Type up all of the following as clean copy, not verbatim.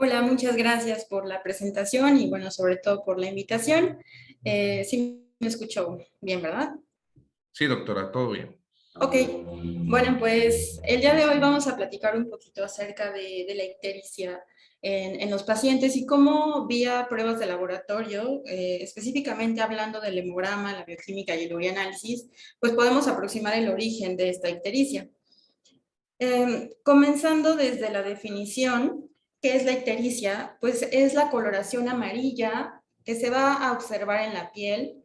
Hola, muchas gracias por la presentación y bueno, sobre todo por la invitación. Sí me escucho bien, ¿verdad? Sí, doctora, todo bien. Ok, bueno, pues el día de hoy vamos a platicar un poquito acerca de la ictericia en los pacientes y cómo vía pruebas de laboratorio, específicamente hablando del hemograma, la bioquímica y el urianálisis, pues podemos aproximar el origen de esta ictericia. Comenzando desde la definición, ¿qué es la ictericia? Pues es la coloración amarilla que se va a observar en la piel,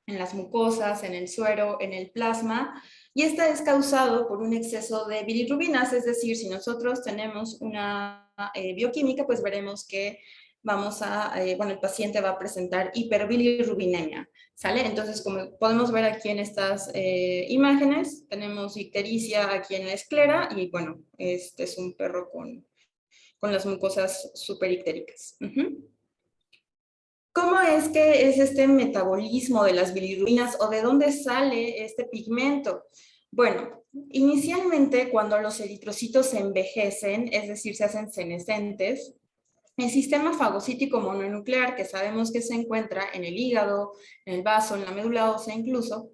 en las mucosas, en el suero, en el plasma, y esta es causado por un exceso de bilirrubinas, es decir, si nosotros tenemos una bioquímica, pues veremos que el paciente va a presentar hiperbilirrubinemia, ¿sale? Entonces, como podemos ver aquí en estas imágenes, tenemos ictericia aquí en la esclera, y bueno, este es un perro con las mucosas superictéricas. ¿Cómo es que es este metabolismo de las bilirrubinas o de dónde sale este pigmento? Bueno, inicialmente cuando los eritrocitos se envejecen, es decir, se hacen senescentes, el sistema fagocítico mononuclear, que sabemos que se encuentra en el hígado, en el vaso, en la médula ósea incluso,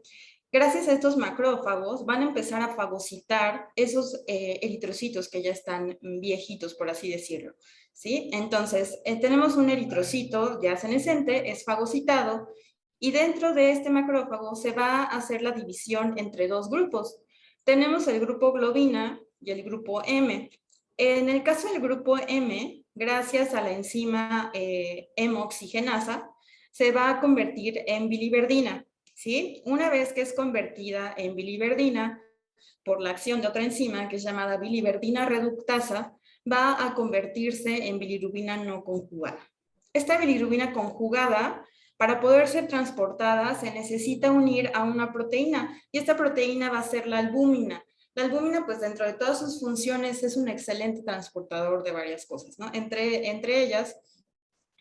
gracias a estos macrófagos van a empezar a fagocitar esos eritrocitos que ya están viejitos, por así decirlo. ¿Sí? Entonces, tenemos un eritrocito ya senescente, es fagocitado, y dentro de este macrófago se va a hacer la división entre dos grupos. Tenemos el grupo globina y el grupo M. En el caso del grupo M, gracias a la enzima hemoxigenasa, se va a convertir en biliverdina. ¿Sí? Una vez que es convertida en biliverdina por la acción de otra enzima que es llamada biliverdina reductasa, va a convertirse en bilirrubina no conjugada. Esta bilirrubina conjugada, para poder ser transportada, se necesita unir a una proteína, y esta proteína va a ser la albúmina. La albúmina, pues dentro de todas sus funciones, es un excelente transportador de varias cosas, ¿no? Entre ellas,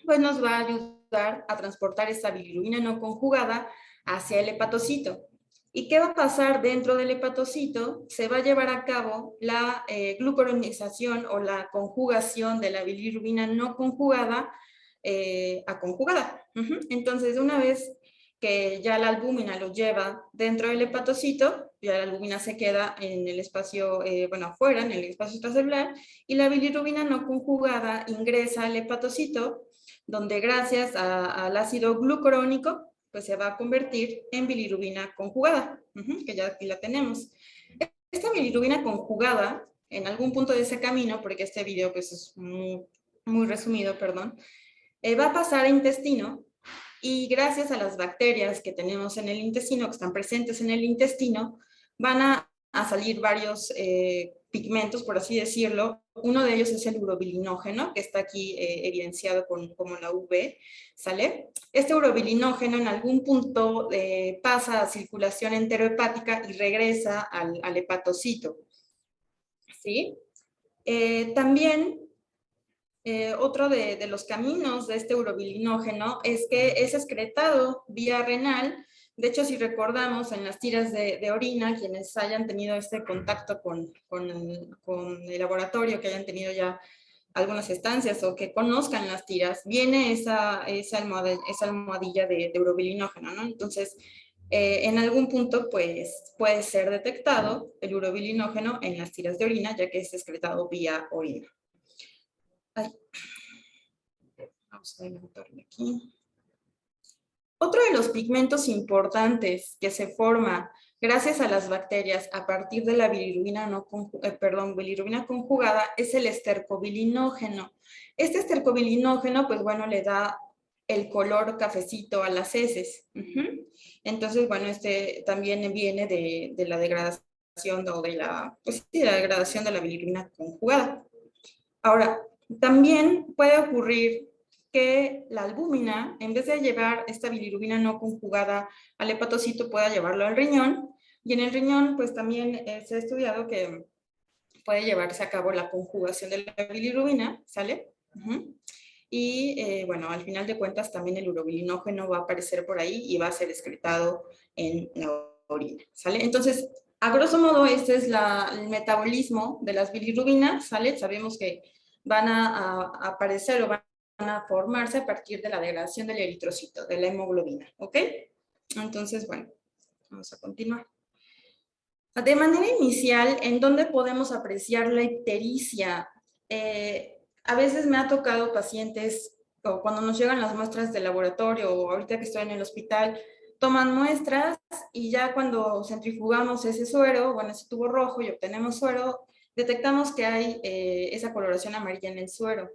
pues nos va a ayudar a transportar esta bilirrubina no conjugada hacia el hepatocito. ¿Y qué va a pasar dentro del hepatocito? Se va a llevar a cabo la glucuronización o la conjugación de la bilirrubina no conjugada a conjugada. Entonces, una vez que ya la albúmina lo lleva dentro del hepatocito, ya la albúmina se queda en el espacio, afuera, en el espacio extracelular, y la bilirrubina no conjugada ingresa al hepatocito, donde gracias al ácido glucurónico, pues se va a convertir en bilirrubina conjugada, que ya aquí la tenemos. Esta bilirrubina conjugada, en algún punto de ese camino, porque este video pues es muy resumido, perdón, va a pasar a intestino, y gracias a las bacterias que tenemos en el intestino, que están presentes en el intestino, van a salir varios pigmentos, por así decirlo. Uno de ellos es el urobilinógeno, que está aquí evidenciado como la UV, ¿sale? Este urobilinógeno en algún punto pasa a circulación enterohepática y regresa al hepatocito, ¿sí? También otro de los caminos de este urobilinógeno es que es excretado vía renal. De hecho, si recordamos en las tiras de orina, quienes hayan tenido este contacto con el laboratorio, que hayan tenido ya algunas estancias o que conozcan las tiras, viene esa almohadilla de urobilinógeno, ¿no? Entonces, en algún punto, pues, puede ser detectado el urobilinógeno en las tiras de orina, ya que es excretado vía orina. Ay. Vamos a dibujarle aquí. Otro de los pigmentos importantes que se forma gracias a las bacterias a partir de la bilirrubina conjugada es el estercobilinógeno. Este estercobilinógeno, pues bueno, le da el color cafecito a las heces. Entonces, bueno, este también viene de la degradación o de de la degradación de la bilirrubina conjugada. Ahora, también puede ocurrir que la albúmina, en vez de llevar esta bilirrubina no conjugada al hepatocito, pueda llevarlo al riñón, y en el riñón pues también se ha estudiado que puede llevarse a cabo la conjugación de la bilirrubina, ¿sale? Y bueno, al final de cuentas también el urobilinógeno va a aparecer por ahí y va a ser excretado en la orina, ¿sale? Entonces, a grosso modo, este es el metabolismo de las bilirrubinas, ¿sale? Sabemos que van a aparecer o van a formarse a partir de la degradación del eritrocito, de la hemoglobina, ¿ok? Entonces, bueno, vamos a continuar. De manera inicial, ¿en dónde podemos apreciar la ictericia? A veces me ha tocado pacientes, o cuando nos llegan las muestras de laboratorio, o ahorita que estoy en el hospital, toman muestras y ya cuando centrifugamos ese suero, bueno, ese tubo rojo y obtenemos suero, detectamos que hay esa coloración amarilla en el suero.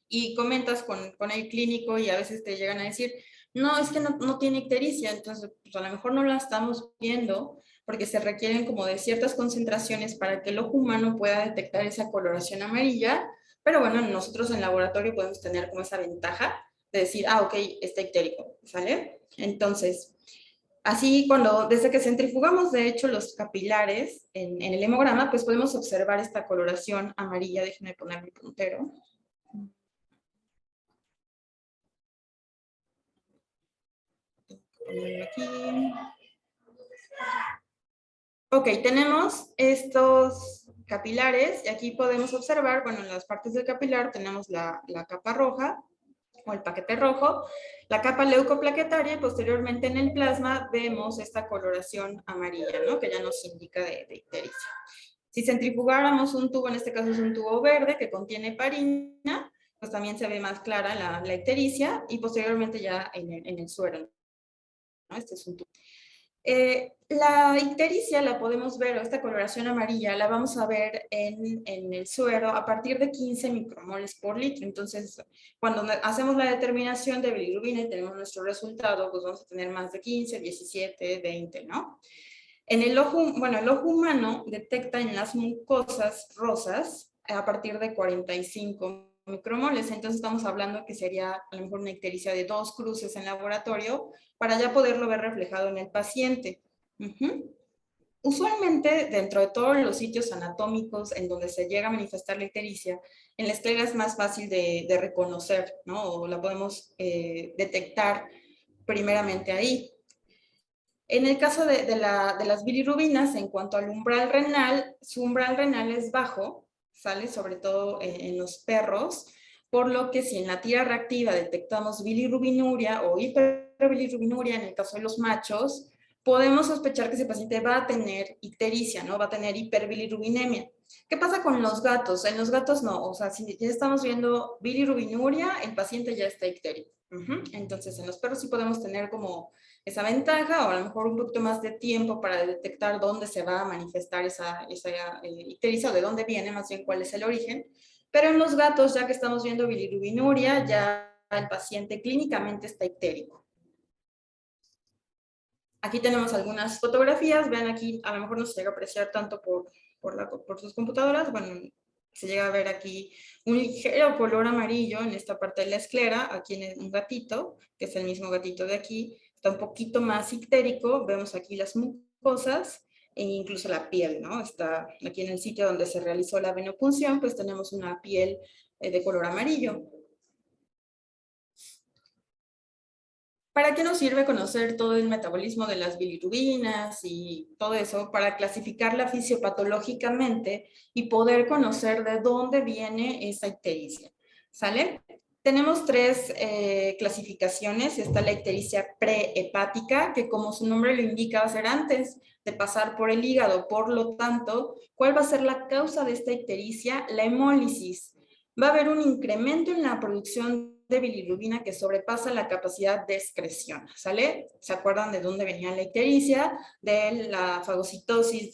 Y comentas con el clínico y a veces te llegan a decir, no, es que no tiene ictericia, entonces pues a lo mejor no la estamos viendo porque se requieren como de ciertas concentraciones para que el ojo humano pueda detectar esa coloración amarilla, pero bueno, nosotros en laboratorio podemos tener como esa ventaja de decir, ah, ok, está ictérico, ¿sale? Entonces, así desde que centrifugamos de hecho los capilares en el hemograma, pues podemos observar esta coloración amarilla. Déjenme poner mi puntero. Aquí. Ok, tenemos estos capilares y aquí podemos observar, bueno, en las partes del capilar tenemos la capa roja o el paquete rojo, la capa leucoplaquetaria y posteriormente en el plasma vemos esta coloración amarilla, ¿no? Que ya nos indica de ictericia. Si centrifugáramos un tubo, en este caso es un tubo verde que contiene heparina, pues también se ve más clara la ictericia y posteriormente ya en el suero, ¿no? Este es un tubo. La ictericia la podemos ver, o esta coloración amarilla, la vamos a ver en el suero a partir de 15 micromoles por litro. Entonces, cuando hacemos la determinación de bilirrubina y tenemos nuestro resultado, pues vamos a tener más de 15, 17, 20, ¿no? En el ojo, bueno, el ojo humano detecta en las mucosas rosas a partir de 45 micromoles. Entonces estamos hablando que sería a lo mejor una ictericia de 2 cruces en laboratorio para ya poderlo ver reflejado en el paciente. Usualmente, dentro de todos los sitios anatómicos en donde se llega a manifestar la ictericia, en la esclera es más fácil de reconocer, ¿no? O la podemos detectar primeramente ahí. En el caso de las bilirrubinas, en cuanto al umbral renal, su umbral renal es bajo, ¿sale? Sobre todo en los perros, por lo que si en la tira reactiva detectamos bilirrubinuria o hiperbilirrubinuria, en el caso de los machos, podemos sospechar que ese paciente va a tener ictericia, ¿no? Va a tener hiperbilirrubinemia. ¿Qué pasa con los gatos? En los gatos no, o sea, si ya estamos viendo bilirrubinuria, el paciente ya está ictérico. Entonces, en los perros sí podemos tener como esa ventaja o a lo mejor un poquito más de tiempo para detectar dónde se va a manifestar esa ictericia o de dónde viene, más bien cuál es el origen. Pero en los gatos, ya que estamos viendo bilirrubinuria, ya el paciente clínicamente está ictérico. Aquí tenemos algunas fotografías, vean aquí, a lo mejor no se llega a apreciar tanto por sus computadoras, bueno, se llega a ver aquí un ligero color amarillo en esta parte de la esclera, aquí en un gatito, que es el mismo gatito de aquí, está un poquito más ictérico, vemos aquí las mucosas e incluso la piel, ¿no? Está aquí en el sitio donde se realizó la venopunción, pues tenemos una piel de color amarillo. ¿Para qué nos sirve conocer todo el metabolismo de las bilirrubinas y todo eso? Para clasificarla fisiopatológicamente y poder conocer de dónde viene esa ictericia, ¿sale? Tenemos tres clasificaciones. Está la ictericia prehepática, que como su nombre lo indica, va a ser antes de pasar por el hígado. Por lo tanto, ¿cuál va a ser la causa de esta ictericia? La hemólisis. Va a haber un incremento en la producción de bilirrubina que sobrepasa la capacidad de excreción, ¿sale? ¿Se acuerdan de dónde venía la ictericia? De la fagocitosis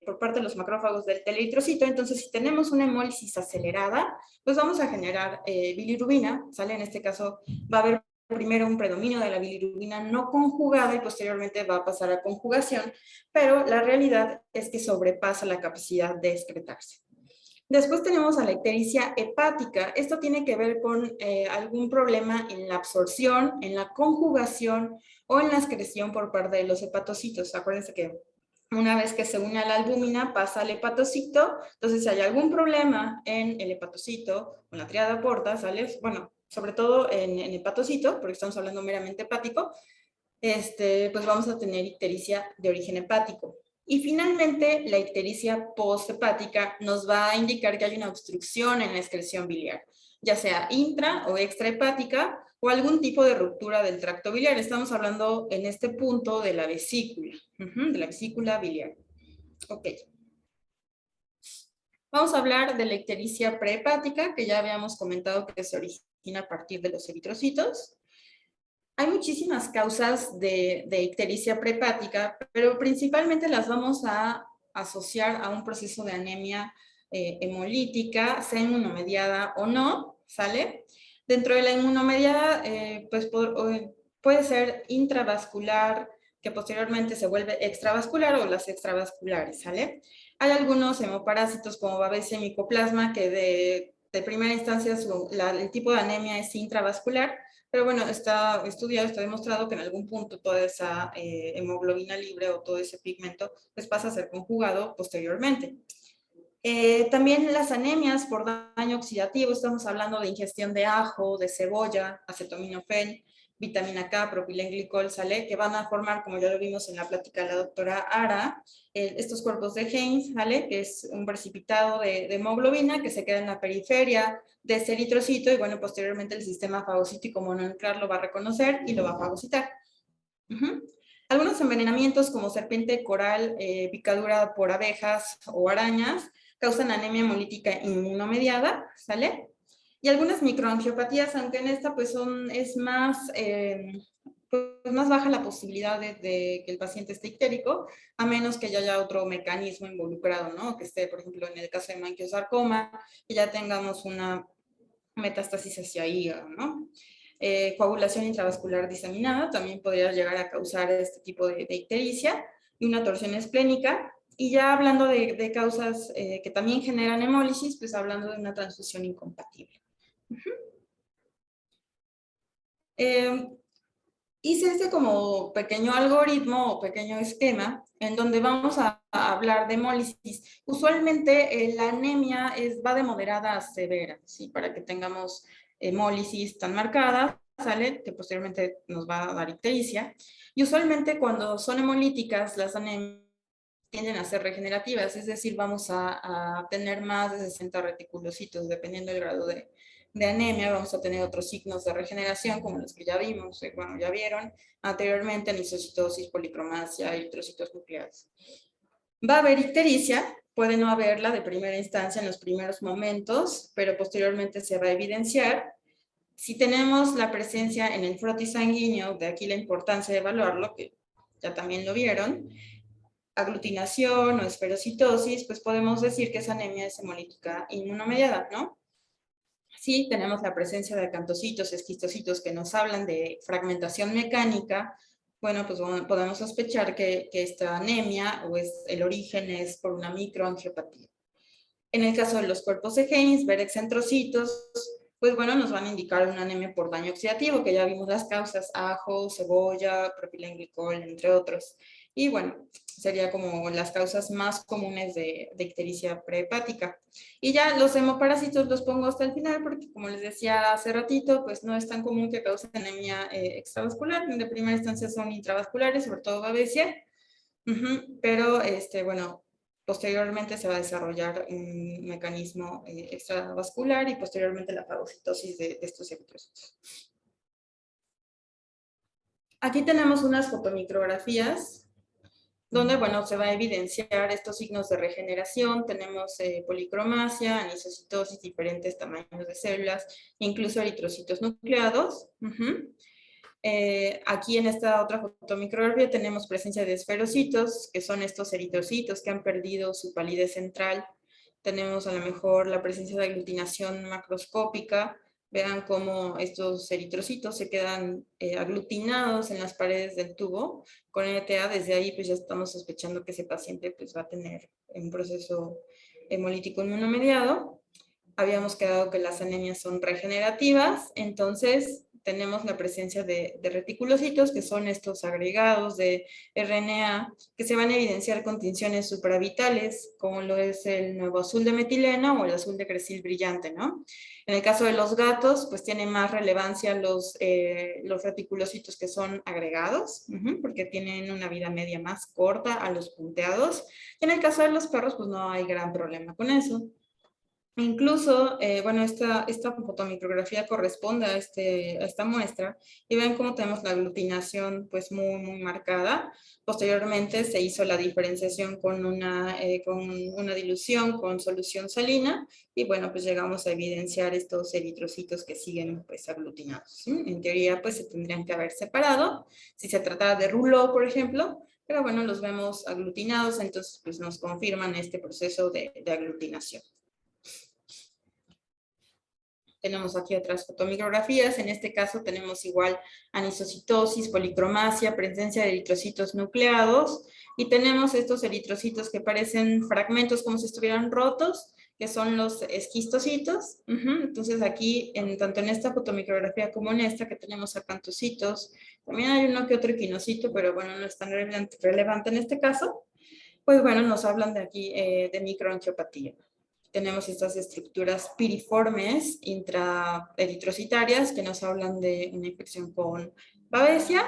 por parte de los macrófagos del eritrocito. Entonces, si tenemos una hemólisis acelerada, pues vamos a generar bilirrubina, ¿sale? En este caso va a haber primero un predominio de la bilirrubina no conjugada y posteriormente va a pasar a conjugación, pero la realidad es que sobrepasa la capacidad de excretarse. Después tenemos a la ictericia hepática. Esto tiene que ver con algún problema en la absorción, en la conjugación o en la excreción por parte de los hepatocitos. Acuérdense que una vez que se une a la albúmina pasa al hepatocito. Entonces, si hay algún problema en el hepatocito, o en la tríada porta, ¿sale? Bueno, sobre todo en hepatocito, porque estamos hablando meramente hepático, pues vamos a tener ictericia de origen hepático. Y finalmente, la ictericia posthepática nos va a indicar que hay una obstrucción en la excreción biliar, ya sea intra o extrahepática o algún tipo de ruptura del tracto biliar. Estamos hablando en este punto de la vesícula biliar. Ok. Vamos a hablar de la ictericia prehepática, que ya habíamos comentado que se origina a partir de los eritrocitos. Hay muchísimas causas de ictericia prehepática, pero principalmente las vamos a asociar a un proceso de anemia hemolítica, sea inmunomediada o no, ¿sale? Dentro de la inmunomediada, pues puede ser intravascular, que posteriormente se vuelve extravascular, o las extravasculares, ¿sale? Hay algunos hemoparásitos como Babesia y Mycoplasma que de primera instancia el tipo de anemia es intravascular, pero bueno, está estudiado, está demostrado que en algún punto toda esa hemoglobina libre o todo ese pigmento pues pasa a ser conjugado posteriormente. También las anemias por daño oxidativo, estamos hablando de ingestión de ajo, de cebolla, acetaminofén, vitamina K, propilenglicol, ¿sale? Que van a formar, como ya lo vimos en la plática de la doctora Ara, estos cuerpos de Heinz, ¿vale? Que es un precipitado de hemoglobina que se queda en la periferia de ese eritrocito y bueno, posteriormente el sistema fagocítico mononuclear lo va a reconocer y lo va a fagocitar. Algunos envenenamientos como serpiente coral, picadura por abejas o arañas, causan anemia hemolítica inmunomediada, ¿sale? Y algunas microangiopatías, aunque en esta pues es más, pues más baja la posibilidad de que el paciente esté ictérico, a menos que ya haya otro mecanismo involucrado, ¿no? Que esté, por ejemplo, en el caso de manquiosarcoma, que ya tengamos una metástasis hacia hígado, ¿no? Coagulación intravascular diseminada también podría llegar a causar este tipo de ictericia y una torsión esplénica. Y ya hablando de causas que también generan hemólisis, pues hablando de una transfusión incompatible. Hice este como pequeño algoritmo o pequeño esquema en donde vamos a hablar de hemólisis. Usualmente la anemia va de moderada a severa, ¿sí? Para que tengamos hemólisis tan marcada, ¿sale? Que posteriormente nos va a dar ictericia. Y usualmente cuando son hemolíticas, las anemias tienden a ser regenerativas, es decir, vamos a tener más de 60 reticulocitos, dependiendo del grado de anemia, vamos a tener otros signos de regeneración, como los que ya vimos, bueno, ya vieron anteriormente, anisocitosis, policromasia, eritrocitos nucleares. Va a haber ictericia, puede no haberla de primera instancia en los primeros momentos, pero posteriormente se va a evidenciar. Si tenemos la presencia en el frotis sanguíneo, de aquí la importancia de evaluarlo, que ya también lo vieron, aglutinación o esferocitosis, pues podemos decir que esa anemia es hemolítica inmunomediada, ¿no? Sí, tenemos la presencia de acantocitos, esquistocitos que nos hablan de fragmentación mecánica. Bueno, pues podemos sospechar que esta anemia o el origen es por una microangiopatía. En el caso de los cuerpos de Heinz, ver excentrocitos, pues bueno, nos van a indicar una anemia por daño oxidativo, que ya vimos las causas, ajo, cebolla, propilenglicol, entre otros. Y bueno, sería como las causas más comunes de ictericia prehepática. Y ya los hemoparásitos los pongo hasta el final porque, como les decía hace ratito, pues no es tan común que cause anemia extravascular. De primera instancia son intravasculares, sobre todo Babesia. Pero, bueno, posteriormente se va a desarrollar un mecanismo extravascular y posteriormente la fagocitosis de estos eritrocitos. Aquí tenemos unas fotomicrografías donde, bueno, se va a evidenciar estos signos de regeneración. Tenemos policromasia, anisocitosis, diferentes tamaños de células, incluso eritrocitos nucleados. Aquí en esta otra fotomicrografía tenemos presencia de esferocitos, que son estos eritrocitos que han perdido su palidez central. Tenemos a lo mejor la presencia de aglutinación macroscópica. Vean cómo estos eritrocitos se quedan aglutinados en las paredes del tubo con ETA. Desde ahí pues ya estamos sospechando que ese paciente pues va a tener un proceso hemolítico inmunomediado. Habíamos quedado que las anemias son regenerativas, entonces tenemos la presencia de reticulocitos, que son estos agregados de RNA, que se van a evidenciar con tinciones supravitales, como lo es el nuevo azul de metileno o el azul de cresil brillante, ¿no? En el caso de los gatos, pues tienen más relevancia los reticulocitos que son agregados, porque tienen una vida media más corta a los punteados. Y en el caso de los perros, pues no hay gran problema con eso. Incluso, bueno, esta fotomicrografía corresponde a esta muestra y ven cómo tenemos la aglutinación pues muy marcada. Posteriormente se hizo la diferenciación con una dilución con solución salina y bueno, pues llegamos a evidenciar estos eritrocitos que siguen pues aglutinados, ¿sí? En teoría pues se tendrían que haber separado si se tratara de rouleau, por ejemplo, pero bueno, los vemos aglutinados, entonces pues nos confirman este proceso de aglutinación. Tenemos aquí otras fotomicrografías, en este caso tenemos igual anisocitosis, policromasia, presencia de eritrocitos nucleados, y tenemos estos eritrocitos que parecen fragmentos como si estuvieran rotos, que son los esquistocitos. Entonces aquí, tanto en esta fotomicrografía como en esta, que tenemos acantocitos, también hay uno que otro equinocito, pero bueno, no es tan relevante en este caso, pues bueno, nos hablan de aquí de microangiopatía. Tenemos estas estructuras piriformes intraeritrocitarias que nos hablan de una infección con babesia.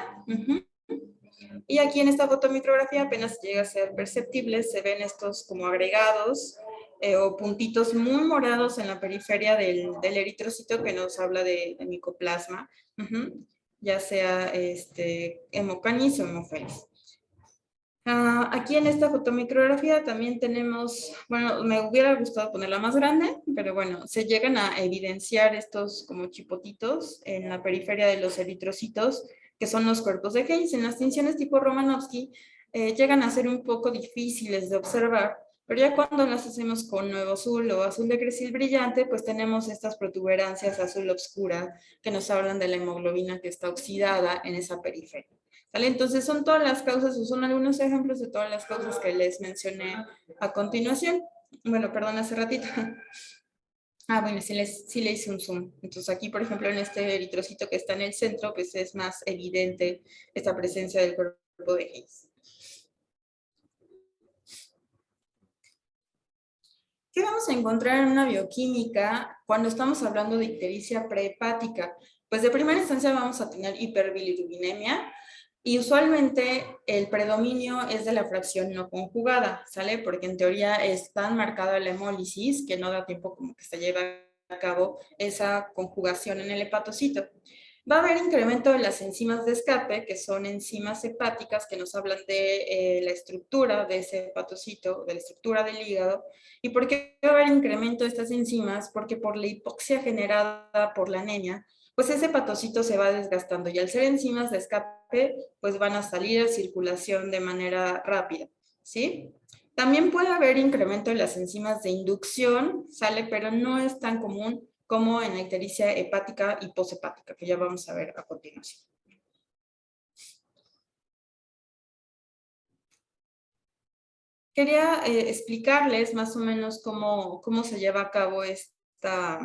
Y aquí en esta fotomicrografía apenas llega a ser perceptible, se ven estos como agregados o puntitos muy morados en la periferia del eritrocito que nos habla de micoplasma, ya sea hemocanis o hemofelis. Aquí en esta fotomicrografía también tenemos, bueno, me hubiera gustado ponerla más grande, pero bueno, se llegan a evidenciar estos como chipotitos en la periferia de los eritrocitos, que son los cuerpos de Heinz. En las tinciones tipo Romanowski llegan a ser un poco difíciles de observar, pero ya cuando las hacemos con nuevo azul o azul de cresil brillante, pues tenemos estas protuberancias azul oscura que nos hablan de la hemoglobina que está oxidada en esa periferia. ¿Vale? Entonces son todas las causas, o son algunos ejemplos de todas las causas que les mencioné a continuación. Bueno, perdón, hace ratito. Bueno, sí le hice un zoom. Entonces aquí, por ejemplo, en este eritrocito que está en el centro, pues es más evidente esta presencia del cuerpo de Heinz. ¿Qué vamos a encontrar en una bioquímica cuando estamos hablando de ictericia prehepática? Pues de primera instancia vamos a tener hiperbilirubinemia, y usualmente el predominio es de la fracción no conjugada, ¿sale? Porque en teoría es tan marcada la hemólisis que no da tiempo como que se lleve a cabo esa conjugación en el hepatocito. Va a haber incremento de las enzimas de escape, que son enzimas hepáticas que nos hablan de la estructura de ese hepatocito, de la estructura del hígado. ¿Y por qué va a haber incremento de estas enzimas? Porque por la hipoxia generada por la anemia, pues ese hepatocito se va desgastando y al ser enzimas de escape, pues van a salir a circulación de manera rápida, ¿sí? También puede haber incremento de las enzimas de inducción, ¿sale? Pero no es tan común como en la ictericia hepática y poshepática, que ya vamos a ver a continuación. Quería explicarles más o menos cómo se lleva a cabo esta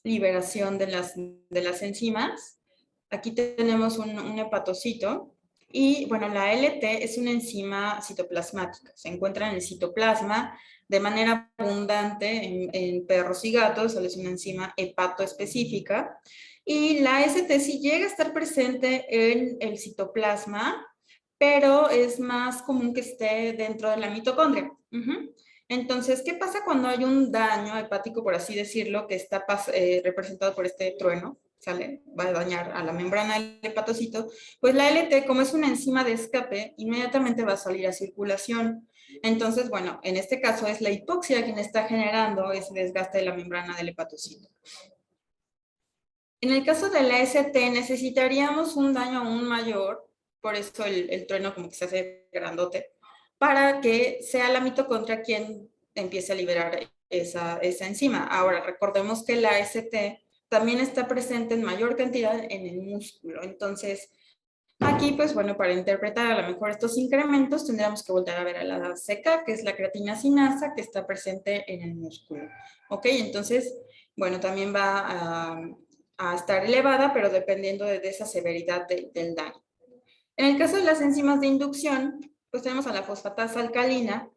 liberación de las enzimas. Aquí tenemos un hepatocito y, bueno, la LT es una enzima citoplasmática. Se encuentra en el citoplasma de manera abundante en perros y gatos, es una enzima hepatoespecífica. Y la ST sí llega a estar presente en el citoplasma, pero es más común que esté dentro de la mitocondria. Entonces, ¿qué pasa cuando hay un daño hepático, por así decirlo, que está representado por este trueno? ¿Sale? Va a dañar a la membrana del hepatocito. Pues la LT, como es una enzima de escape, inmediatamente va a salir a circulación. Entonces, bueno, en este caso es la hipoxia quien está generando ese desgaste de la membrana del hepatocito. En el caso de la ST necesitaríamos un daño aún mayor, por eso el trueno como que se hace grandote, para que sea la mitocondria quien empiece a liberar esa enzima. Ahora, recordemos que la ST también está presente en mayor cantidad en el músculo. Entonces, aquí, pues bueno, para interpretar a lo mejor estos incrementos, tendríamos que volver a ver a la CK, que es la creatina sinasa, que está presente en el músculo. ¿Ok? Entonces, bueno, también va a estar elevada, pero dependiendo de esa severidad del daño. En el caso de las enzimas de inducción, pues tenemos a la fosfatasa alcalina.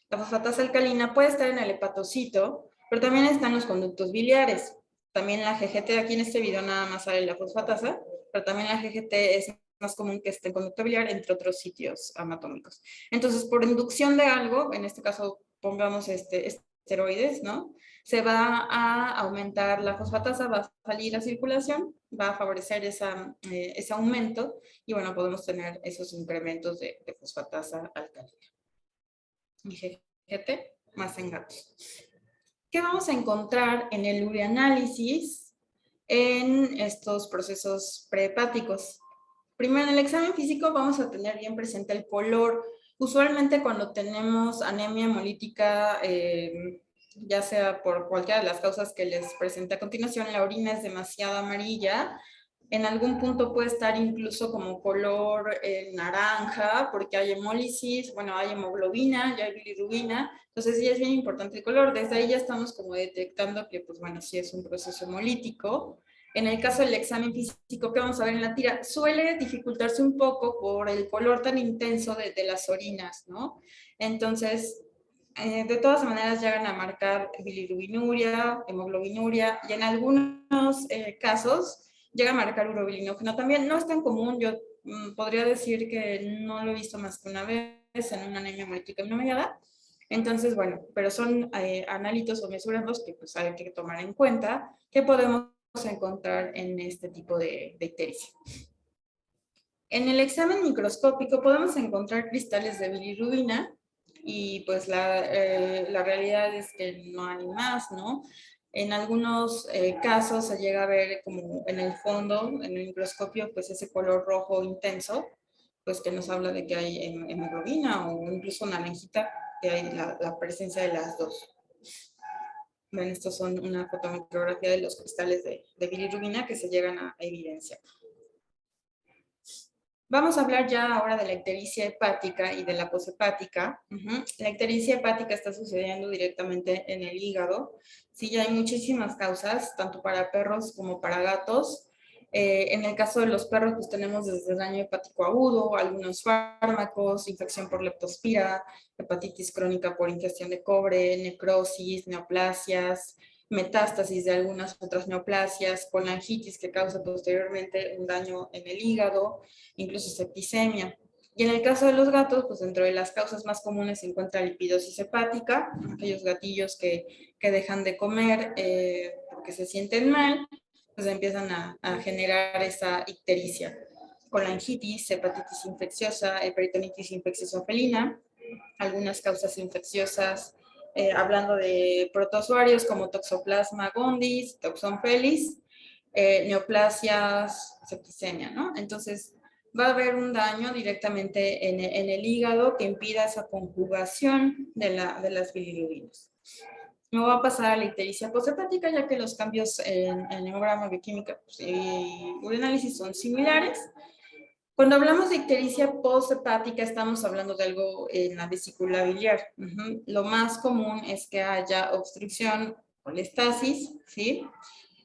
La fosfatasa alcalina puede estar en el hepatocito, pero también está en los conductos biliares. También la GGT, aquí en este video nada más sale la fosfatasa, pero también la GGT es más común que esté en conducto biliar, entre otros sitios anatómicos. Entonces, por inducción de algo, en este caso pongamos esteroides, ¿no? Se va a aumentar la fosfatasa, va a salir a circulación, va a favorecer ese aumento y bueno, podemos tener esos incrementos de fosfatasa alcalina. Y GGT más en gatos. ¿Qué vamos a encontrar en el ureanálisis en estos procesos prehepáticos? Primero, en el examen físico vamos a tener bien presente el color. Usualmente cuando tenemos anemia hemolítica, ya sea por cualquiera de las causas que les presenté a continuación, la orina es demasiado amarilla. En algún punto puede estar incluso como color naranja, porque hay hemólisis, bueno, hay hemoglobina, ya hay bilirrubina, entonces sí es bien importante el color. Desde ahí ya estamos como detectando que, pues bueno, sí es un proceso hemolítico. En el caso del examen físico que vamos a ver en la tira, suele dificultarse un poco por el color tan intenso de las orinas, ¿no? Entonces, de todas maneras llegan a marcar bilirrubinuria, hemoglobinuria, y en algunos casos llega a marcar urobilinógeno. También no es tan común, yo podría decir que no lo he visto más que una vez en una anemia hemolítica mediada. Entonces, bueno, pero son análitos o mesurandos que pues hay que tomar en cuenta, que podemos encontrar en este tipo de ictericia. En el examen microscópico podemos encontrar cristales de bilirrubina y pues la realidad es que no hay más, ¿no? En algunos casos se llega a ver como en el fondo, en el microscopio, pues ese color rojo intenso, pues que nos habla de que hay hemoglobina o incluso naranjita, que hay la presencia de las dos. Ven, estos son una fotomicrografía de los cristales de bilirrubina que se llegan a evidenciar. Vamos a hablar ya ahora de la ictericia hepática y de la poshepática. La ictericia hepática está sucediendo directamente en el hígado. Sí, ya hay muchísimas causas, tanto para perros como para gatos. En el caso de los perros, pues tenemos desde daño hepático agudo, algunos fármacos, infección por leptospira, hepatitis crónica por ingestión de cobre, necrosis, neoplasias, metástasis de algunas otras neoplasias, colangitis que causa posteriormente un daño en el hígado, incluso septicemia. Y en el caso de los gatos, pues dentro de las causas más comunes se encuentra lipidosis hepática, aquellos gatillos que dejan de comer porque se sienten mal, pues empiezan a generar esa ictericia. Colangitis, hepatitis infecciosa, peritonitis infecciosa felina, algunas causas infecciosas, hablando de protozoarios como Toxoplasma gondii, Toxon felis, neoplasias, septicemia, ¿no? Entonces, va a haber un daño directamente en el hígado que impida esa conjugación de las bilirrubinas. Me voy a pasar a la ictericia poshepática, ya que los cambios en hemograma, bioquímica y ureanálisis son similares. Cuando hablamos de ictericia poshepática, estamos hablando de algo en la vesícula biliar. Lo más común es que haya obstrucción, colestasis, ¿sí?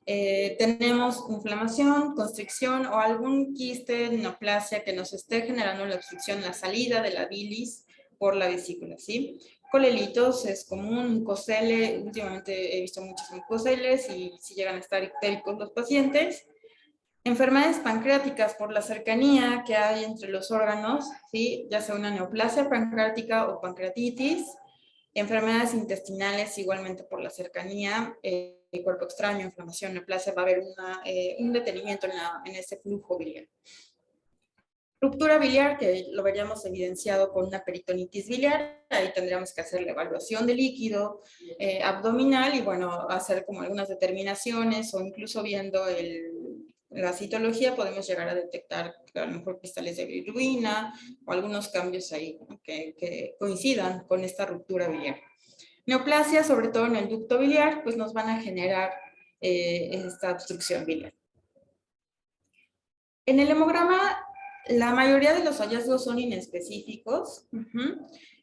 Tenemos inflamación, constricción o algún quiste, neoplasia que nos esté generando la obstrucción, la salida de la bilis por la vesícula, ¿sí? Colelitos es común, mucosele, últimamente he visto muchos mucoseles y si llegan a estar ictéricos los pacientes. Enfermedades pancreáticas por la cercanía que hay entre los órganos, ¿sí? Ya sea una neoplasia pancreática o pancreatitis. Enfermedades intestinales igualmente por la cercanía, cuerpo extraño, inflamación, neoplasia, va a haber un detenimiento en ese flujo biliar. Ruptura biliar, que lo veríamos evidenciado con una peritonitis biliar, ahí tendríamos que hacer la evaluación de líquido abdominal y bueno, hacer como algunas determinaciones o incluso viendo la citología podemos llegar a detectar a lo mejor cristales de bilirrubina o algunos cambios ahí, ¿no? que coincidan con esta ruptura biliar. Neoplasia, sobre todo en el ducto biliar, pues nos van a generar esta obstrucción biliar. En el hemograma, la mayoría de los hallazgos son inespecíficos.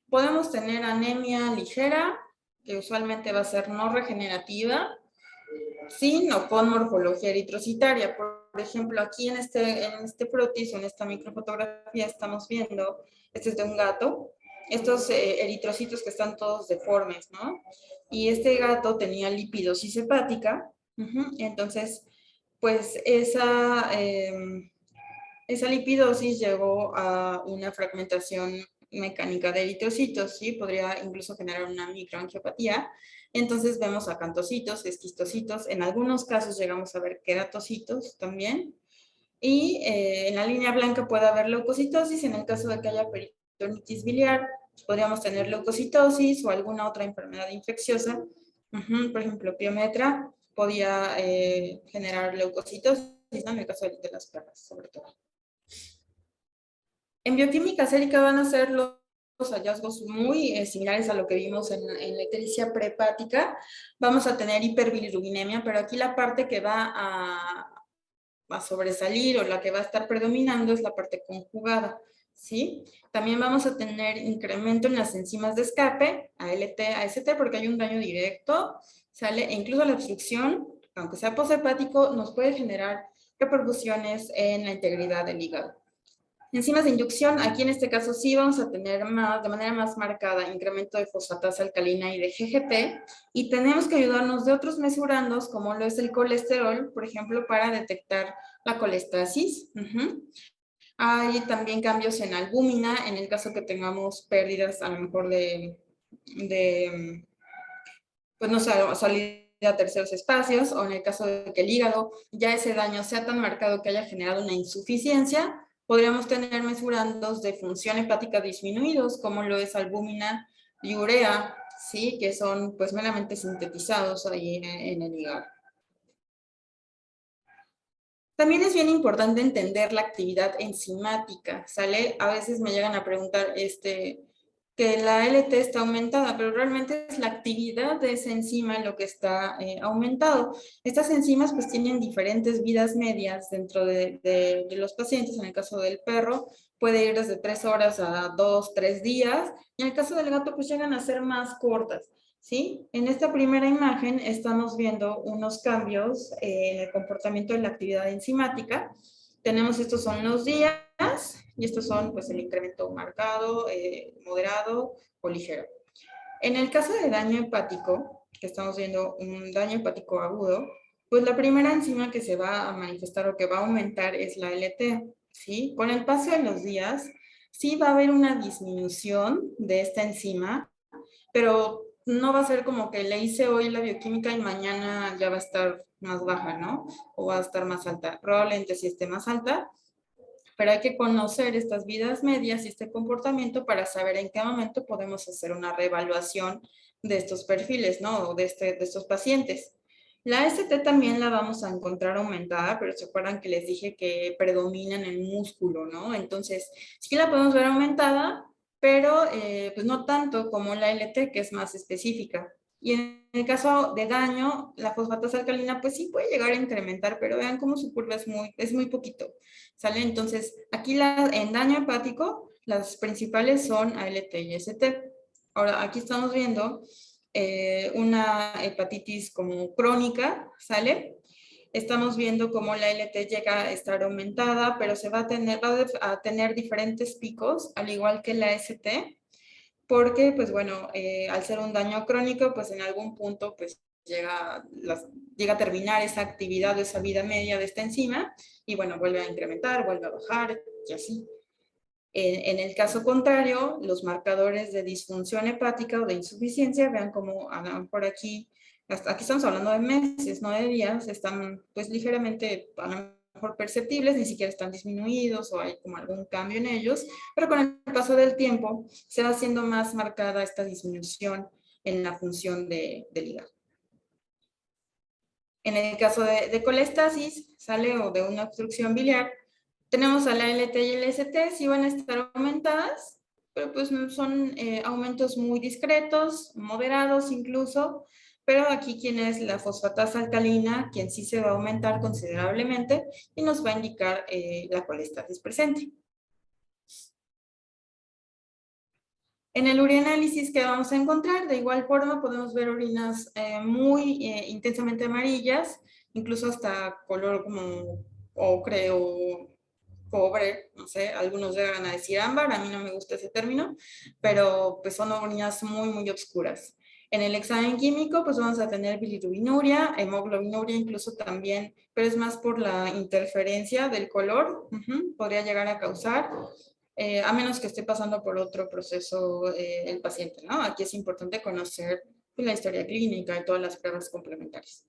Podemos tener anemia ligera, que usualmente va a ser no regenerativa, sin o con morfología eritrocitaria. Por ejemplo, aquí en este frotis o en esta microfotografía estamos viendo, este es de un gato, estos eritrocitos que están todos deformes, ¿no? Y este gato tenía lipidosis hepática, entonces, pues esa lipidosis llevó a una fragmentación mecánica de eritrocitos, ¿sí? Podría incluso generar una microangiopatía. Entonces vemos acantocitos, esquistocitos, en algunos casos llegamos a ver queratocitos también. Y en la línea blanca puede haber leucocitosis, en el caso de que haya peritonitis biliar, podríamos tener leucocitosis o alguna otra enfermedad infecciosa. Por ejemplo, piometra podía generar leucocitosis, ¿no? En el caso de las perras, sobre todo. En bioquímica sérica van a ser los hallazgos muy similares a lo que vimos en la ictericia prehepática. Vamos a tener hiperbilirubinemia, pero aquí la parte que va a sobresalir o la que va a estar predominando es la parte conjugada, ¿sí? También vamos a tener incremento en las enzimas de escape, ALT, AST, porque hay un daño directo, ¿sale? E incluso la obstrucción, aunque sea poshepático, nos puede generar repercusiones en la integridad del hígado. Enzimas de inducción, aquí en este caso sí vamos a tener más, de manera más marcada, incremento de fosfatasa alcalina y de GGT, y tenemos que ayudarnos de otros mesurandos, como lo es el colesterol, por ejemplo, para detectar la colestasis. Hay también cambios en albúmina, en el caso que tengamos pérdidas a lo mejor pues no sé, salida a terceros espacios, o en el caso de que el hígado ya ese daño sea tan marcado que haya generado una insuficiencia, podríamos tener mesurandos de función hepática disminuidos, como lo es albúmina y urea, ¿sí? Que son pues meramente sintetizados ahí en el hígado. También es bien importante entender la actividad enzimática, ¿sale? A veces me llegan a preguntar que la LT está aumentada, pero realmente es la actividad de esa enzima lo que está aumentado. Estas enzimas pues tienen diferentes vidas medias dentro de los pacientes. En el caso del perro puede ir desde 3 horas a 2, 3 días, y en el caso del gato pues llegan a ser más cortas. ¿Sí? En esta primera imagen estamos viendo unos cambios en el comportamiento de la actividad enzimática. Tenemos estos son los días y estos son pues el incremento marcado, moderado o ligero. En el caso de daño hepático, que estamos viendo un daño hepático agudo, pues la primera enzima que se va a manifestar o que va a aumentar es la LT, ¿sí? Con el paso de los días, sí va a haber una disminución de esta enzima, pero no va a ser como que le hice hoy la bioquímica y mañana ya va a estar más baja, ¿no? O va a estar más alta. Probablemente sí esté más alta, pero hay que conocer estas vidas medias y este comportamiento para saber en qué momento podemos hacer una reevaluación de estos perfiles, ¿no? O de estos pacientes. La ST también la vamos a encontrar aumentada, pero se acuerdan que les dije que predomina en el músculo, ¿no? Entonces, sí la podemos ver aumentada, pero pues no tanto como la LT, que es más específica. Y en el caso de daño, la fosfatasa alcalina, pues sí puede llegar a incrementar, pero vean cómo su curva es muy poquito, ¿sale? Entonces, aquí en daño hepático, las principales son ALT y ST. Ahora, aquí estamos viendo una hepatitis como crónica, ¿sale? Estamos viendo cómo la LT llega a estar aumentada, pero va a tener diferentes picos, al igual que la ST, porque, pues bueno, al ser un daño crónico, pues en algún punto, pues llega a terminar esa actividad o esa vida media de esta enzima, y bueno, vuelve a incrementar, vuelve a bajar, y así. En el caso contrario, los marcadores de disfunción hepática o de insuficiencia, vean como a lo mejor aquí estamos hablando de meses, no de días, están pues ligeramente a lo mejor perceptibles, ni siquiera están disminuidos o hay como algún cambio en ellos, pero con el paso del tiempo se va haciendo más marcada esta disminución en la función del hígado. En el caso de colestasis, sale o de una obstrucción biliar, tenemos a la LT y el ST, sí van a estar aumentadas, pero pues son aumentos muy discretos, moderados incluso, pero aquí quien es la fosfatasa alcalina, quien sí se va a aumentar considerablemente y nos va a indicar la colestasis presente. En el urinálisis que vamos a encontrar, de igual forma podemos ver orinas muy intensamente amarillas, incluso hasta color como ocre o cobre, no sé, algunos llegan a decir ámbar, a mí no me gusta ese término, pero pues son orinas muy, muy oscuras. En el examen químico, pues vamos a tener bilirrubinuria, hemoglobinuria incluso también, pero es más por la interferencia del color, podría llegar a causar, a menos que esté pasando por otro proceso el paciente, ¿no? Aquí es importante conocer pues, la historia clínica y todas las pruebas complementarias.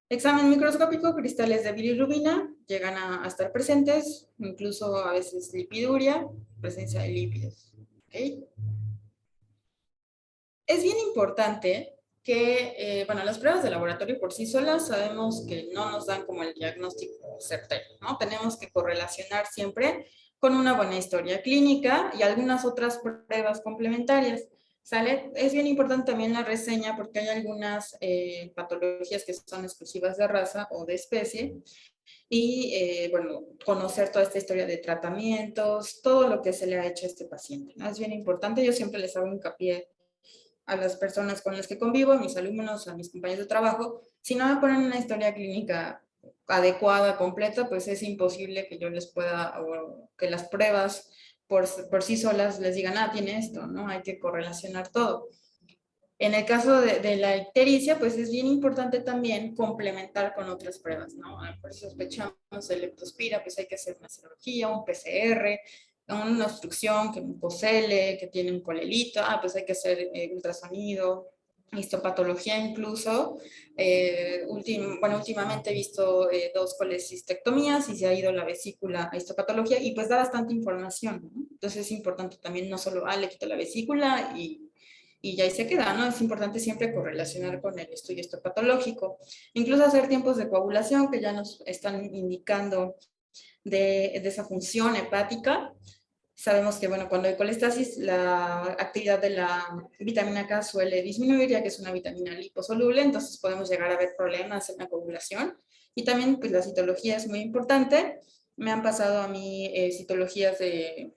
Examen microscópico, cristales de bilirrubina llegan a estar presentes, incluso a veces lipiduria, presencia de lípidos. ¿Okay? Es bien importante que, bueno, las pruebas de laboratorio por sí solas sabemos que no nos dan como el diagnóstico certero, ¿no? Tenemos que correlacionar siempre con una buena historia clínica y algunas otras pruebas complementarias. ¿Sale? Es bien importante también la reseña porque hay algunas patologías que son exclusivas de raza o de especie y, bueno, conocer toda esta historia de tratamientos, todo lo que se le ha hecho a este paciente, ¿no? Es bien importante, yo siempre les hago hincapié a las personas con las que convivo, a mis alumnos, a mis compañeros de trabajo, si no me ponen una historia clínica adecuada, completa, pues es imposible que yo les pueda, o que las pruebas por sí solas les digan, ah, tiene esto, ¿no? Hay que correlacionar todo. En el caso de la ictericia, pues es bien importante también complementar con otras pruebas, ¿no? Por si sospechamos de leptospira, pues hay que hacer una serología, un PCR, una obstrucción, que un cocele, que tiene un colelito, pues hay que hacer ultrasonido, histopatología incluso. Bueno, últimamente he visto 2 colecistectomías y se ha ido la vesícula a histopatología y pues da bastante información, ¿no? Entonces es importante también no solo, le quito la vesícula y ya ahí se queda, ¿no? Es importante siempre correlacionar con el estudio histopatológico. Incluso hacer tiempos de coagulación que ya nos están indicando de esa función hepática. Sabemos que, bueno, cuando hay colestasis, la actividad de la vitamina K suele disminuir, ya que es una vitamina liposoluble, entonces podemos llegar a ver problemas en la coagulación. Y también, pues, la citología es muy importante. Me han pasado a mí citologías de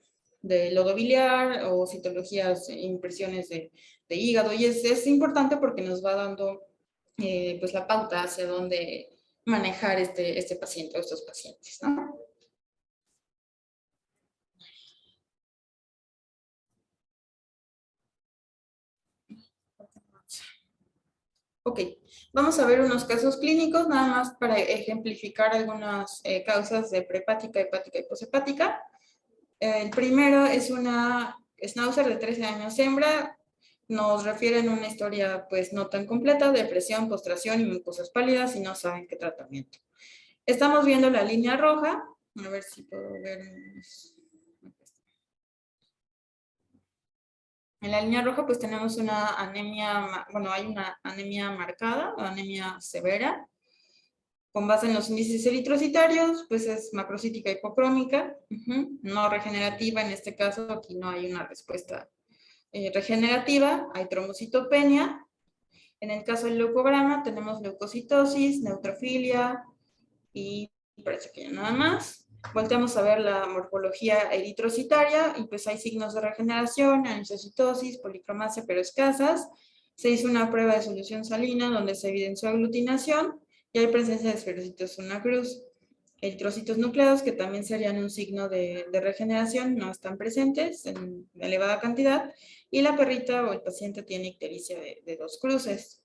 lodo biliar o citologías, impresiones de hígado, y es importante porque nos va dando, pues, la pauta hacia dónde manejar este paciente o estos pacientes, ¿no? Ok, vamos a ver unos casos clínicos, nada más para ejemplificar algunas causas de prehepática, hepática y poshepática. El primero es una schnauzer de 13 años hembra, nos refieren a una historia pues no tan completa, depresión, postración y mucosas pálidas y no saben qué tratamiento. Estamos viendo la línea roja, a ver si puedo ver. En la línea roja pues tenemos una anemia, bueno, hay una anemia marcada, anemia severa, con base en los índices eritrocitarios, pues es macrocítica hipocrómica, no regenerativa, en este caso aquí no hay una respuesta regenerativa, hay trombocitopenia. En el caso del leucograma tenemos leucocitosis, neutrofilia y parece que ya nada más. Volteamos a ver la morfología eritrocitaria y pues hay signos de regeneración, anisocitosis, policromasia pero escasas. Se hizo una prueba de solución salina donde se evidenció aglutinación y hay presencia de esferocitos una cruz. Eritrocitos nucleados, que también serían un signo de regeneración, no están presentes en elevada cantidad, y la perrita o el paciente tiene ictericia de 2 cruces.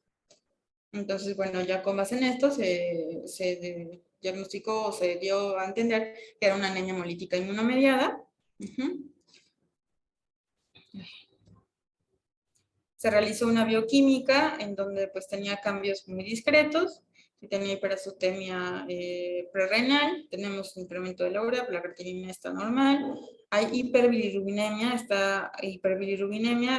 Entonces, bueno, ya con base en esto se diagnosticó o se dio a entender que era una anemia hemolítica inmunomediada. Se realizó una bioquímica en donde pues tenía cambios muy discretos, tenía hiperazotemia prerrenal, tenemos un incremento de la urea, la creatinina está normal, hay hiperbilirrubinemia,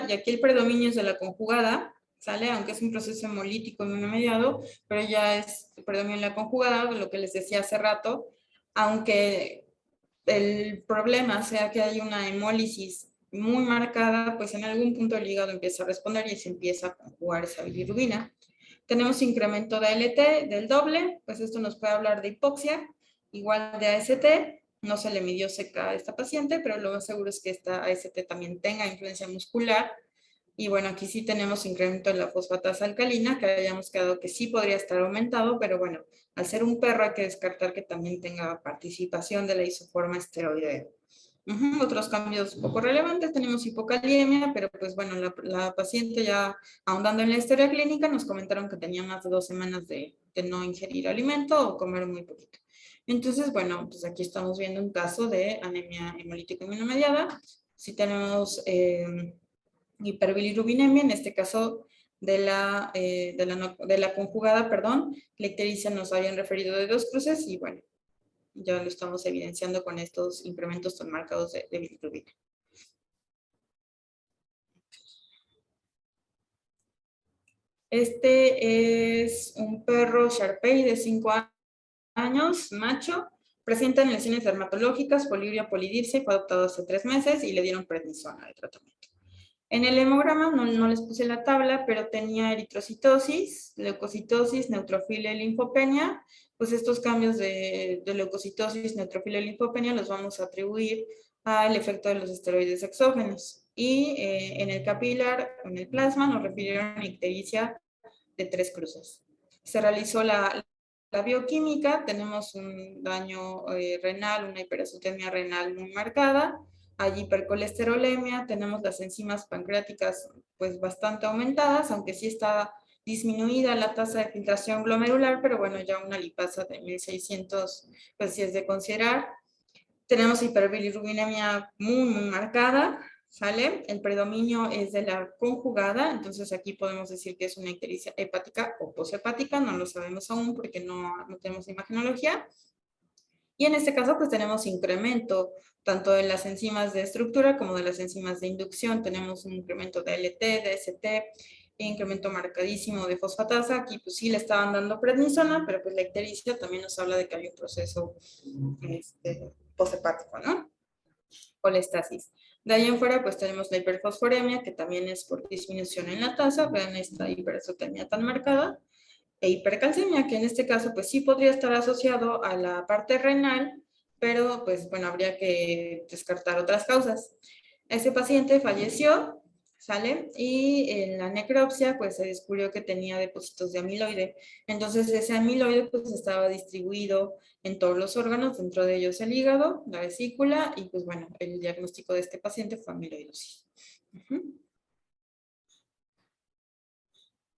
y aquí el predominio es de la conjugada, ¿sale? Aunque es un proceso hemolítico inmunomediado, pero ya es predominio en la conjugada, lo que les decía hace rato, aunque el problema sea que hay una hemólisis muy marcada, pues en algún punto el hígado empieza a responder y se empieza a conjugar esa bilirrubina. Tenemos incremento de ALT del doble, pues esto nos puede hablar de hipoxia, igual de AST, No se le midió seca a esta paciente, pero lo más seguro es que esta AST también tenga influencia muscular. Y bueno, aquí sí tenemos incremento en la fosfatasa alcalina, que habíamos quedado que sí podría estar aumentado, pero bueno, al ser un perro hay que descartar que también tenga participación de la isoforma esteroidea. Otros cambios poco relevantes, tenemos hipocaliemia, pero pues bueno, la paciente ya ahondando en la historia clínica nos comentaron que tenía más de 2 semanas de no ingerir alimento o comer muy poquito. Entonces, bueno, pues aquí estamos viendo un caso de anemia hemolítica inmunomediada. Si tenemos hiperbilirubinemia, en este caso de la conjugada, perdón, la ictericia nos habían referido de 2 cruces y bueno, ya lo estamos evidenciando con estos incrementos tan marcados de bilirrubina. Este es un perro Sharpei de 5 años, macho. Presentan lesiones dermatológicas, poliuria, polidipsia, fue adoptado hace 3 meses y le dieron prednisona de tratamiento. En el hemograma no les puse la tabla, pero tenía eritrocitosis, leucocitosis, neutrofilia y linfopenia. Pues estos cambios de leucocitosis, neutrofilia y linfopenia los vamos a atribuir al efecto de los esteroides exógenos. Y en el capilar, en el plasma, nos refirieron a ictericia de 3 cruces. Se realizó la bioquímica, tenemos un daño renal, una hiperazotemia renal muy marcada, hay hipercolesterolemia, tenemos las enzimas pancreáticas pues bastante aumentadas, aunque sí está disminuida la tasa de filtración glomerular, pero bueno, ya una lipasa de 1600 pues sí es de considerar. Tenemos hiperbilirubinemia muy marcada, ¿sale? El predominio es de la conjugada, entonces aquí podemos decir que es una ictericia hepática o poshepática, no lo sabemos aún porque no tenemos imagenología. Y en este caso, pues tenemos incremento tanto de las enzimas de estructura como de las enzimas de inducción. Tenemos un incremento de LT, de ST, incremento marcadísimo de fosfatasa. Aquí pues sí le estaban dando prednisona, pero pues la ictericia también nos habla de que hay un proceso poshepático, ¿no? Colestasis. De ahí en fuera, pues tenemos la hiperfosforemia, que también es por disminución en la tasa. Vean esta hiperesotemia tan marcada. E hipercalcemia, que en este caso pues sí podría estar asociado a la parte renal, pero pues bueno, habría que descartar otras causas. Ese paciente falleció, ¿sale? Y en la necropsia pues se descubrió que tenía depósitos de amiloide. Entonces ese amiloide pues estaba distribuido en todos los órganos, dentro de ellos el hígado, la vesícula, y pues bueno, el diagnóstico de este paciente fue amiloidosis.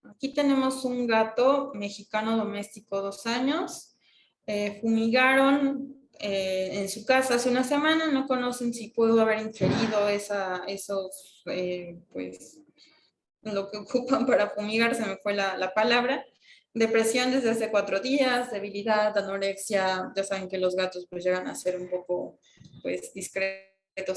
Aquí tenemos un gato mexicano doméstico, 2 años. Fumigaron en su casa hace una semana. No conocen si pudo haber ingerido esos, pues, lo que ocupan para fumigar, se me fue la palabra. Depresión desde hace 4 días, debilidad, anorexia. Ya saben que los gatos pues llegan a ser un poco, pues, discretos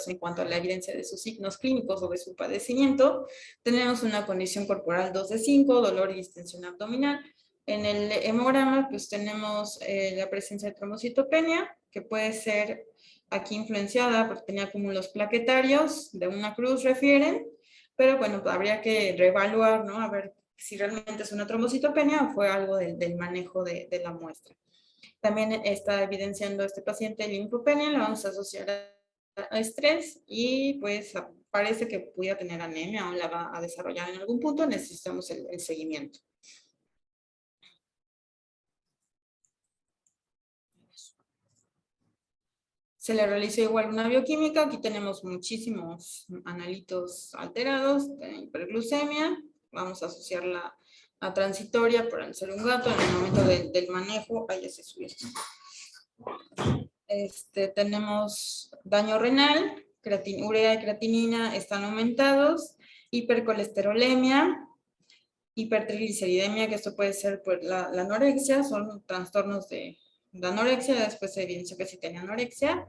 en cuanto a la evidencia de sus signos clínicos o de su padecimiento. Tenemos una condición corporal 2 de 5, dolor y distensión abdominal. En el hemograma, pues tenemos la presencia de trombocitopenia, que puede ser aquí influenciada porque tenía acúmulos plaquetarios, de una cruz refieren, pero bueno, habría que reevaluar, ¿no? A ver si realmente es una trombocitopenia o fue algo del manejo de la muestra. También está evidenciando este paciente linfopenia, la vamos a asociar a estrés y pues parece que pudiera tener anemia o la va a desarrollar en algún punto, necesitamos el seguimiento. Se le realizó igual una bioquímica, aquí tenemos muchísimos analitos alterados de hiperglucemia, vamos a asociarla a transitoria por ser un gato, en el momento del manejo, ahí ya se subió esto. Tenemos daño renal, urea y creatinina están aumentados, hipercolesterolemia, hipertrigliceridemia, que esto puede ser por la anorexia, son trastornos de anorexia, después se evidenció que sí tenía anorexia.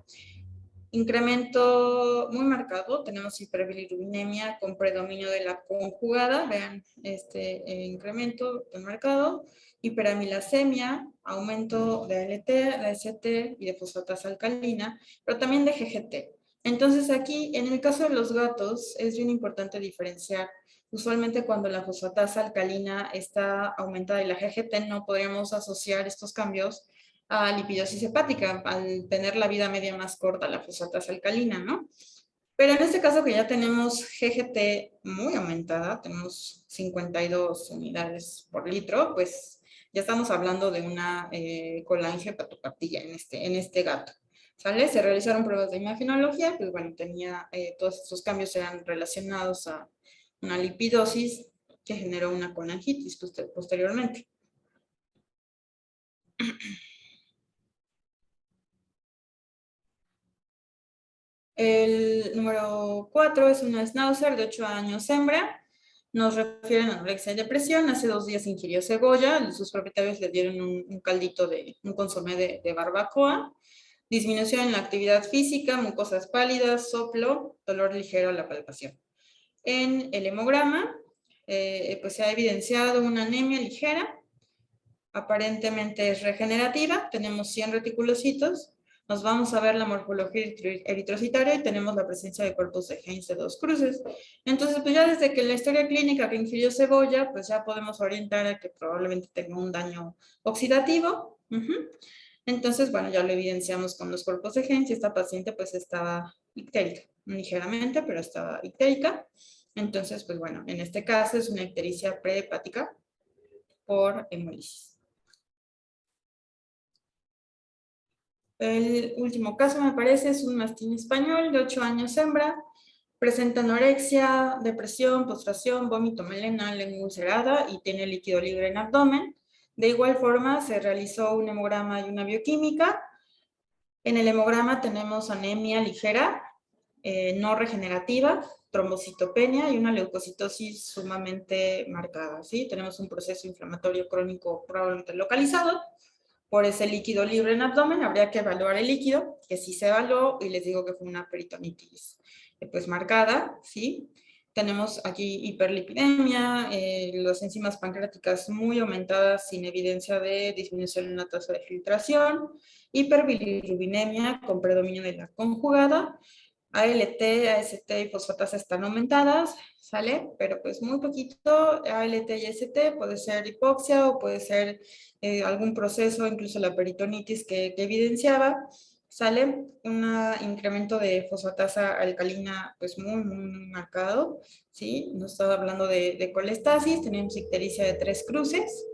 Incremento muy marcado, tenemos hiperbilirubinemia con predominio de la conjugada, vean este incremento tan marcado, hiperamilasemia, aumento de ALT, de ST y de fosfatasa alcalina, pero también de GGT. Entonces aquí, en el caso de los gatos, es bien importante diferenciar. Usualmente cuando la fosfatasa alcalina está aumentada y la GGT no podríamos asociar estos cambios a lipidosis hepática, al tener la vida media más corta, la fosfatasa alcalina, ¿no? Pero en este caso que ya tenemos GGT muy aumentada, tenemos 52 unidades por litro, pues ya estamos hablando de una colangiopatopatía en este gato. ¿Sale? Se realizaron pruebas de imagenología, pues bueno, tenía todos estos cambios eran relacionados a una lipidosis que generó una colangitis posteriormente. El número 4 es una schnauzer de 8 años hembra. Nos refieren a anorexia y depresión. Hace 2 días ingirió cebolla. Sus propietarios le dieron un caldito un consomé de barbacoa. Disminución en la actividad física, mucosas pálidas, soplo, dolor ligero a la palpación. En el hemograma, pues se ha evidenciado una anemia ligera. Aparentemente es regenerativa. Tenemos 100 reticulocitos. Nos vamos a ver la morfología eritrocitaria y tenemos la presencia de cuerpos de Heinz de 2 cruces. Entonces, pues ya desde que la historia clínica que ingirió cebolla, pues ya podemos orientar a que probablemente tenga un daño oxidativo. Entonces, bueno, ya lo evidenciamos con los cuerpos de Heinz y esta paciente pues estaba ictérica, ligeramente, pero estaba ictérica. Entonces, pues bueno, en este caso es una ictericia prehepática por hemólisis. El último caso, me parece, es un mastín español de 8 años hembra. Presenta anorexia, depresión, postración, vómito, melena, lengua ulcerada y tiene líquido libre en abdomen. De igual forma, se realizó un hemograma y una bioquímica. En el hemograma tenemos anemia ligera, no regenerativa, trombocitopenia y una leucocitosis sumamente marcada. ¿Sí? Tenemos un proceso inflamatorio crónico probablemente localizado. Por ese líquido libre en abdomen, habría que evaluar el líquido, que sí se evaluó, y les digo que fue una peritonitis pues marcada, ¿sí? Tenemos aquí hiperlipidemia, las enzimas pancreáticas muy aumentadas sin evidencia de disminución en la tasa de filtración, hiperbilirrubinemia con predominio de la conjugada, ALT, AST y fosfatasa están aumentadas, ¿sale? Pero pues muy poquito, ALT y AST, puede ser hipoxia o puede ser algún proceso, incluso la peritonitis que evidenciaba, ¿sale? Un incremento de fosfatasa alcalina pues muy marcado, ¿sí? Nos está hablando de colestasis, tenemos ictericia de 3 cruces,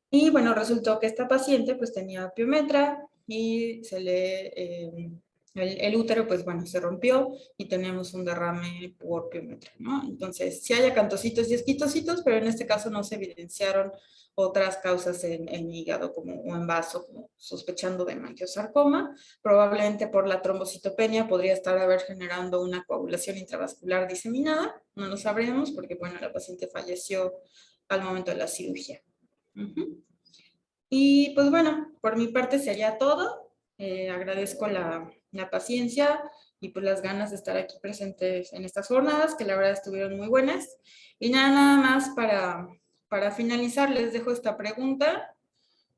y bueno, resultó que esta paciente pues tenía piometra y se le... el útero, pues bueno, se rompió y tenemos un derrame por piometra, ¿no? Entonces, sí hay acantocitos y esquitocitos, pero en este caso no se evidenciaron otras causas en hígado como, o en vaso, como sospechando de angiosarcoma. Probablemente por la trombocitopenia podría estar generando una coagulación intravascular diseminada. No lo sabremos porque, bueno, la paciente falleció al momento de la cirugía. Y pues bueno, por mi parte sería todo. Agradezco la paciencia y pues las ganas de estar aquí presentes en estas jornadas, que la verdad estuvieron muy buenas. Y nada más para finalizar, les dejo esta pregunta,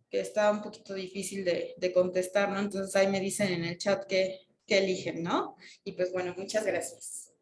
que está un poquito difícil de contestar, ¿no? Entonces ahí me dicen en el chat que eligen, ¿no? Y pues bueno, muchas gracias.